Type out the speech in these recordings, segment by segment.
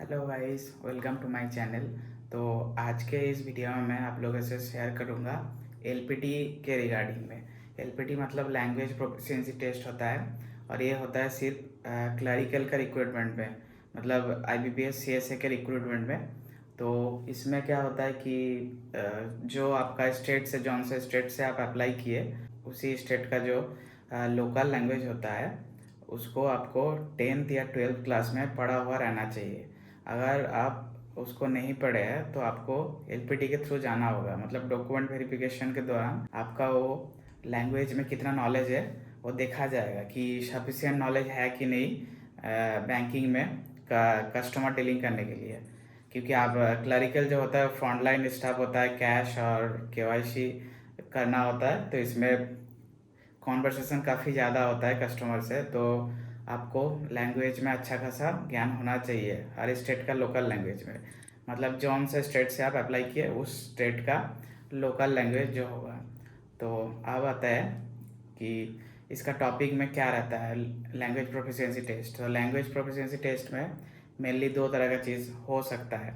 Hello guys, welcome to my channel. तो आज के इस वीडियो में मैं आप लोगों से शेयर करूंगा एलपीटी के रिगार्डिंग में। एलपीटी मतलब लैंग्वेज प्रोफिशिएंसी टेस्ट होता है और ये होता है सिर्फ क्लरिकल का रिक्रूटमेंट में, मतलब आईबीपीएस सीएसए के रिक्रूटमेंट में। तो इसमें क्या होता है कि जो आपका स्टेट से जौन से स्टेट से आप अप्लाई किए उसी स्टेट का जो लोकल लैंग्वेज होता है उसको आपको 10th या 12th क्लास में पढ़ा हुआ रहना चाहिए। अगर आप उसको नहीं पढ़े हैं तो आपको एलपीटी के थ्रू जाना होगा, मतलब डॉक्यूमेंट वेरिफिकेशन के दौरान आपका वो लैंग्वेज में कितना नॉलेज है वो देखा जाएगा कि सफिशिएंट नॉलेज है कि नहीं बैंकिंग में कस्टमर डीलिंग करने के लिए। क्योंकि आप क्लरिकल जो होता है फ्रंट लाइन स्टाफ होता है, कैश और केवाईसी करना होता है, तो इसमें कॉन्वर्सेशन काफ़ी ज़्यादा होता है कस्टमर से। तो आपको लैंग्वेज में अच्छा खासा ज्ञान होना चाहिए हर स्टेट का लोकल लैंग्वेज में, मतलब जौन से स्टेट से आप अप्लाई किए उस स्टेट का लोकल लैंग्वेज जो होगा। तो अब आता है कि इसका टॉपिक में क्या रहता है लैंग्वेज प्रोफिशिएंसी टेस्ट। तो लैंग्वेज प्रोफिशिएंसी टेस्ट में मेनली दो तरह का चीज़ हो सकता है।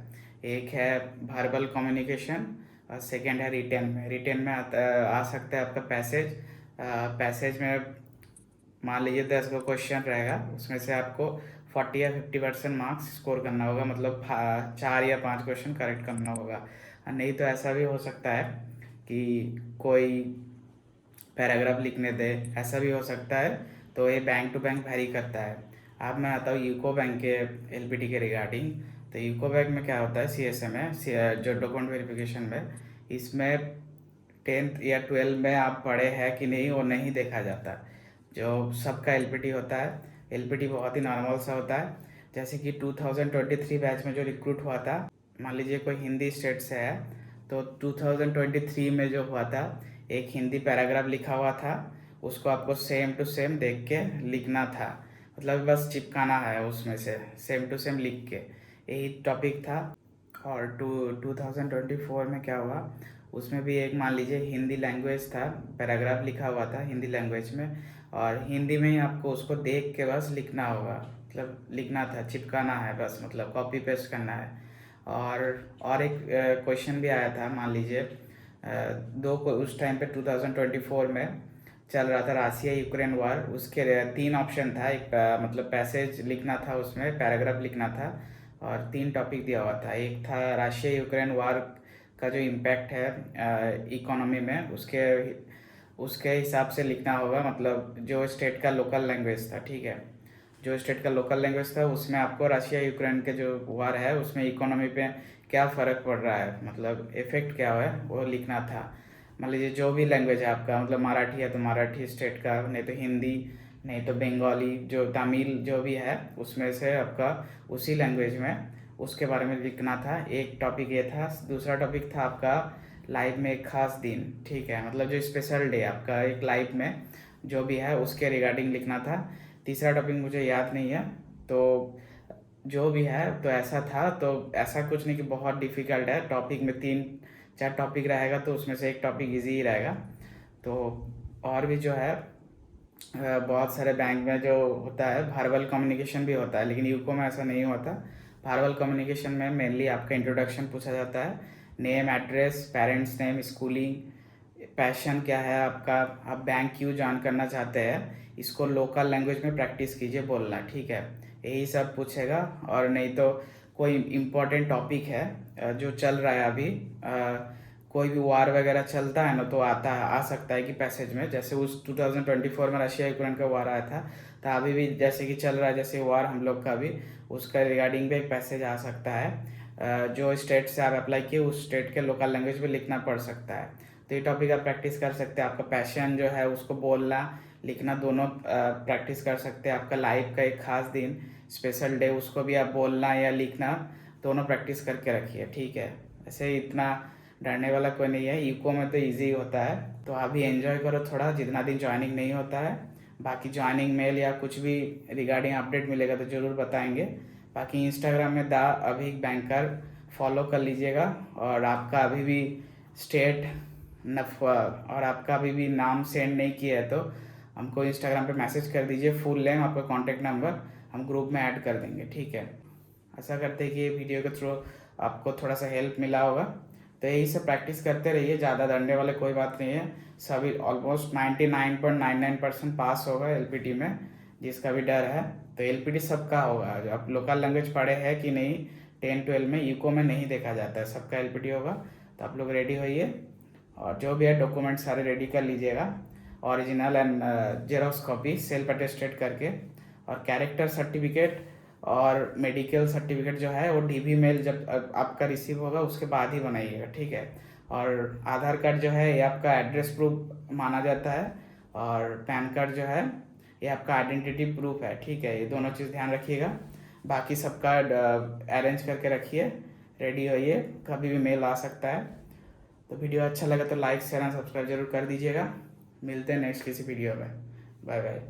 एक है वर्बल कम्युनिकेशन और सेकेंड है रिटेन में। रिटेन में आ सकता है आपका पैसेज। पैसेज में मान लीजिए 10 का क्वेश्चन रहेगा, उसमें से आपको 40 या 50% मार्क्स स्कोर करना होगा, मतलब 4 या 5 क्वेश्चन करेक्ट करना होगा। और नहीं तो ऐसा भी हो सकता है कि कोई पैराग्राफ लिखने दे, ऐसा भी हो सकता है। तो ये बैंक टू बैंक वेरी करता है। अब मैं आता हूँ यूको बैंक के एलपीटी के रिगार्डिंग। तो यूको बैंक में क्या होता है सीएसए में, जो डॉक्यूमेंट वेरिफिकेशन में, इसमें 10th या 12th में आप पढ़े हैं कि नहीं वो नहीं देखा जाता। जो सबका एलपीटी होता है, एलपीटी बहुत ही नॉर्मल सा होता है। जैसे कि 2023 बैच में जो रिक्रूट हुआ था, मान लीजिए कोई हिंदी स्टेट से है, तो 2023 में जो हुआ था एक हिंदी पैराग्राफ लिखा हुआ था, उसको आपको सेम टू सेम देख के लिखना था, मतलब बस चिपकाना है उसमें से सेम टू सेम लिख के, यही टॉपिक था। और 2024 में क्या हुआ, उसमें भी एक मान लीजिए हिंदी लैंग्वेज था, पैराग्राफ लिखा हुआ था हिंदी लैंग्वेज में, और हिंदी में ही आपको उसको देख के बस लिखना होगा, मतलब लिखना था, चिपकाना है बस, मतलब कॉपी पेस्ट करना है। और एक क्वेश्चन भी आया था, मान लीजिए दो को उस टाइम पे 2024 में चल रहा था रशिया यूक्रेन वार, उसके 3 ऑप्शन था। एक मतलब पैसेज लिखना था, उसमें पैराग्राफ लिखना था, और 3 टॉपिक दिया हुआ था। एक था रशिया यूक्रेन वार का जो इम्पैक्ट है इकोनॉमी में, उसके उसके हिसाब से लिखना होगा, मतलब जो स्टेट का लोकल लैंग्वेज था, ठीक है, जो स्टेट का लोकल लैंग्वेज था उसमें आपको रशिया यूक्रेन के जो वार है उसमें इकोनॉमी पे क्या फ़र्क पड़ रहा है, मतलब इफेक्ट क्या है वो लिखना था। मान लीजिए जो भी लैंग्वेज है आपका, मतलब मराठी है तो मराठी स्टेट का, नहीं तो हिंदी, नहीं तो बंगाली, जो तमिल जो भी है उसमें से आपका उसी लैंग्वेज में उसके बारे में लिखना था। एक टॉपिक ये था। दूसरा टॉपिक था आपका लाइफ में एक खास दिन, ठीक है, मतलब जो स्पेशल डे आपका एक लाइफ में जो भी है उसके रिगार्डिंग लिखना था। तीसरा टॉपिक मुझे याद नहीं है। तो जो भी है तो ऐसा था। तो ऐसा कुछ नहीं कि बहुत डिफ़िकल्ट है, टॉपिक में 3-4 टॉपिक रहेगा तो उसमें से एक टॉपिक इजी ही रहेगा। तो और भी जो है बहुत सारे बैंक में जो होता है वर्बल कम्युनिकेशन भी होता है, लेकिन यूको में ऐसा नहीं होता। वर्बल कम्युनिकेशन में मेनली आपका इंट्रोडक्शन पूछा जाता है, name, address, parents name, schooling, passion क्या है आपका, आप बैंक क्यों ज्वाइन करना चाहते हैं, इसको लोकल लैंग्वेज में प्रैक्टिस कीजिए बोलना, ठीक है, यही सब पूछेगा। और नहीं तो कोई इम्पोर्टेंट टॉपिक है जो चल रहा है अभी, कोई भी वार वगैरह चलता है ना, तो आ सकता है कि पैसेज में, जैसे उस 2024 में रशिया यूक्रेन का वार आया था, तो अभी भी जैसे कि चल रहा है जैसे वार हम लोग का भी, उसका रिगार्डिंग भी एक पैसेज आ सकता है। जो स्टेट से आप अप्लाई किए उस स्टेट के लोकल लैंग्वेज में लिखना पड़ सकता है। तो ये टॉपिक आप प्रैक्टिस कर सकते हैं। आपका पैशन जो है उसको बोलना लिखना दोनों प्रैक्टिस कर सकते हैं। आपका लाइफ का एक खास दिन, स्पेशल डे, उसको भी आप बोलना या लिखना दोनों प्रैक्टिस करके रखिए, ठीक है। ऐसे इतना डरने वाला कोई नहीं है, यूको में तो ईजी होता है। तो अभी एंजॉय करो थोड़ा, जितना दिन ज्वाइनिंग नहीं होता है। बाकी ज्वाइनिंग मेल या कुछ भी रिगार्डिंग अपडेट मिलेगा तो ज़रूर बताएंगे। बाकी इंस्टाग्राम में द अभिक बैंकर फॉलो कर लीजिएगा। और आपका अभी भी स्टेट और आपका अभी भी नाम सेंड नहीं किया है तो हमको इंस्टाग्राम पे मैसेज कर दीजिए, फुल नेम, आपका कॉन्टैक्ट नंबर, हम ग्रुप में ऐड कर देंगे, ठीक है। आशा करते हैं कि ये वीडियो के थ्रू आपको थोड़ा सा हेल्प मिला होगा। तो यही सब प्रैक्टिस करते रहिए, ज़्यादा डरने वाले कोई बात नहीं है। सभी ऑलमोस्ट 99.99% पास होगा एलपीटी में, जिसका भी डर है। तो एलपीटी सबका होगा। जो आप लोकल लैंग्वेज पढ़े हैं कि नहीं 10-12 में, यूको में नहीं देखा जाता है, सबका एलपीटी होगा। तो आप लोग रेडी होइए और जो भी है डॉक्यूमेंट सारे रेडी कर लीजिएगा, original and xerox copy self attested करके, और कैरेक्टर सर्टिफिकेट और मेडिकल सर्टिफिकेट जो है वो डीबी मेल जब आपका रिसीव होगा उसके बाद ही बनाइएगा, ठीक है। और आधार कार्ड जो है ये आपका एड्रेस प्रूफ माना जाता है, और पैन कार्ड जो है ये आपका आइडेंटिटी प्रूफ है, ठीक है। ये दोनों चीज़ ध्यान रखिएगा। बाकी सबका अरेंज करके रखिए, रेडी होइए, कभी भी मेल आ सकता है। तो वीडियो अच्छा लगा तो लाइक शेयर एंड सब्सक्राइब जरूर कर दीजिएगा। मिलते हैं नेक्स्ट किसी वीडियो में। Bye bye.